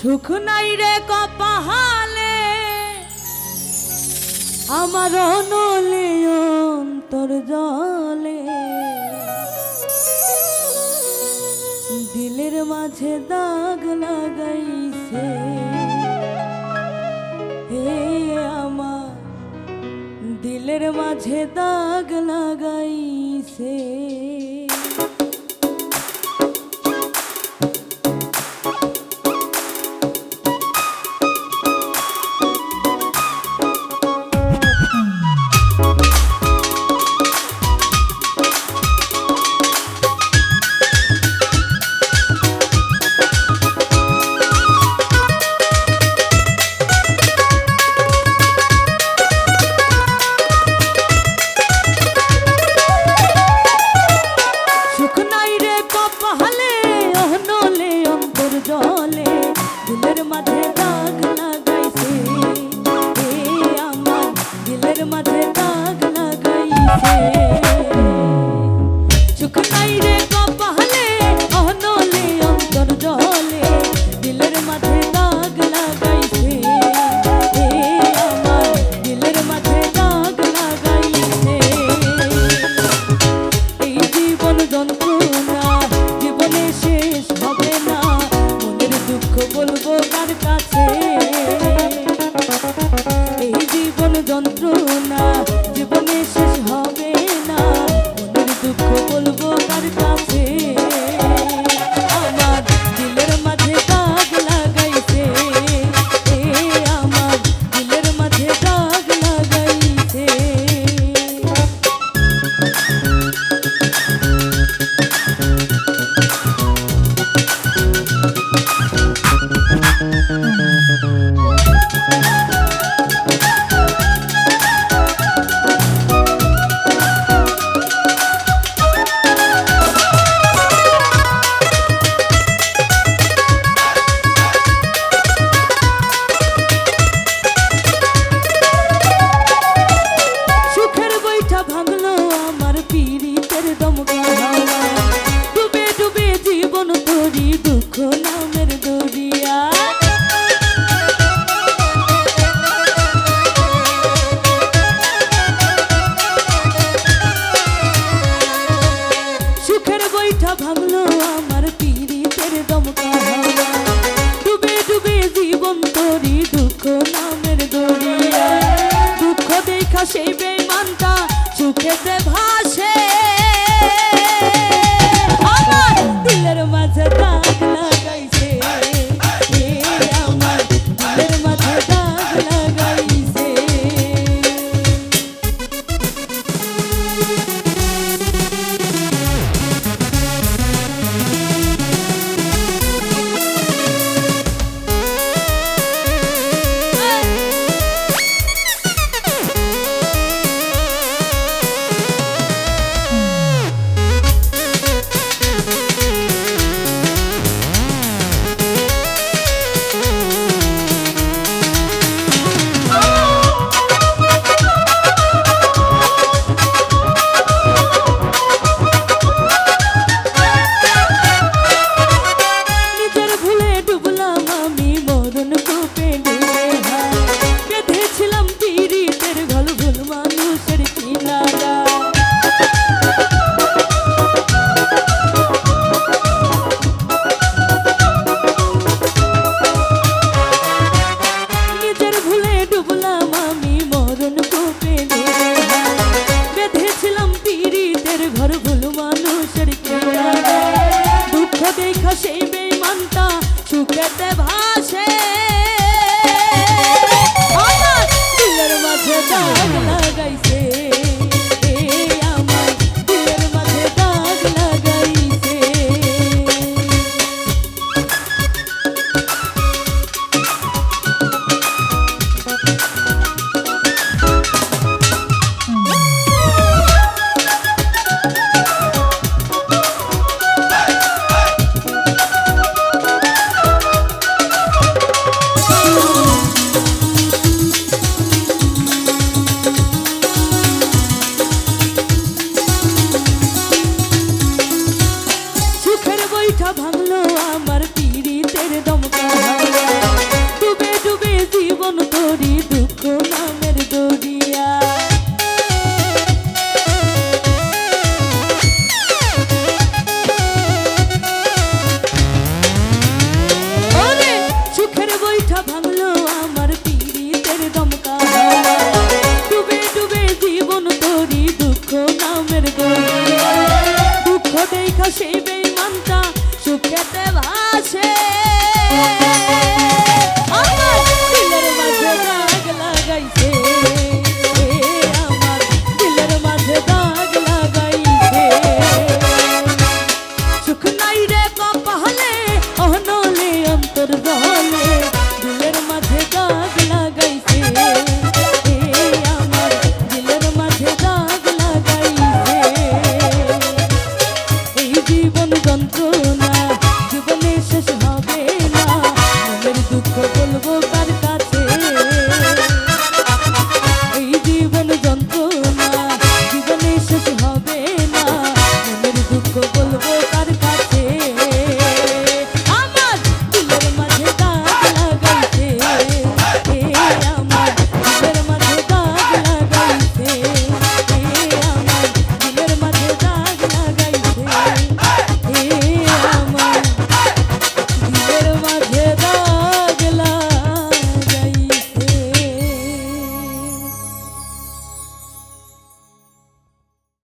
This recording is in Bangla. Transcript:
সুখ নাই রে কপালে আমার অনলে অন্তর জলে দিলের মাঝে দাগ লাগাইছে হে আমার দিলের মাঝে দাগ লাগাইছে জলে দিলের মাঝে দাগ লাগাইছে হে আমার দিলের মাঝে দাগ লাগাইছে সুখ নাই রে কপালে অনলে অন্তর জলে দিলের মাঝে দাগ লাগাইছে হে আমার দিলের মাঝে দাগ লাগাইছে এই জীবন যন্ত্রণা জীবনে শেষ হবে না দুঃখ বলবো কার কাছে এই জীবন যন্ত্রণা জীবনে শেষ হবে না মনের দুঃখ বলবো কার কাছে আমার দিলের মাঝে দাগ লাগাইছে আমার দিলের মাঝে দাগ লাগাইছে দুঃখ নামের দরিয়া সুখের বৈঠা ভাঙলো আমার পীড়িতের দমকা হাওয়া ডুবে ডুবে জীবন তোরি দুঃখ নামের দরিয়া দুঃখ দেখা সেই বেঈমানটা সুখেতে ভাসে আমার দিলের মাঝে দাগ লাগাইছে আমার দিলের মাঝে দাগ লাগাইছে সেই বেঈমানটা সুখেতে ভাসে আমার দিলের মাঝে দাগ লাগাইছে আমার দিলের মাঝে দাগ লাগাইছে ভাঙলো আমার পীড়িতের দম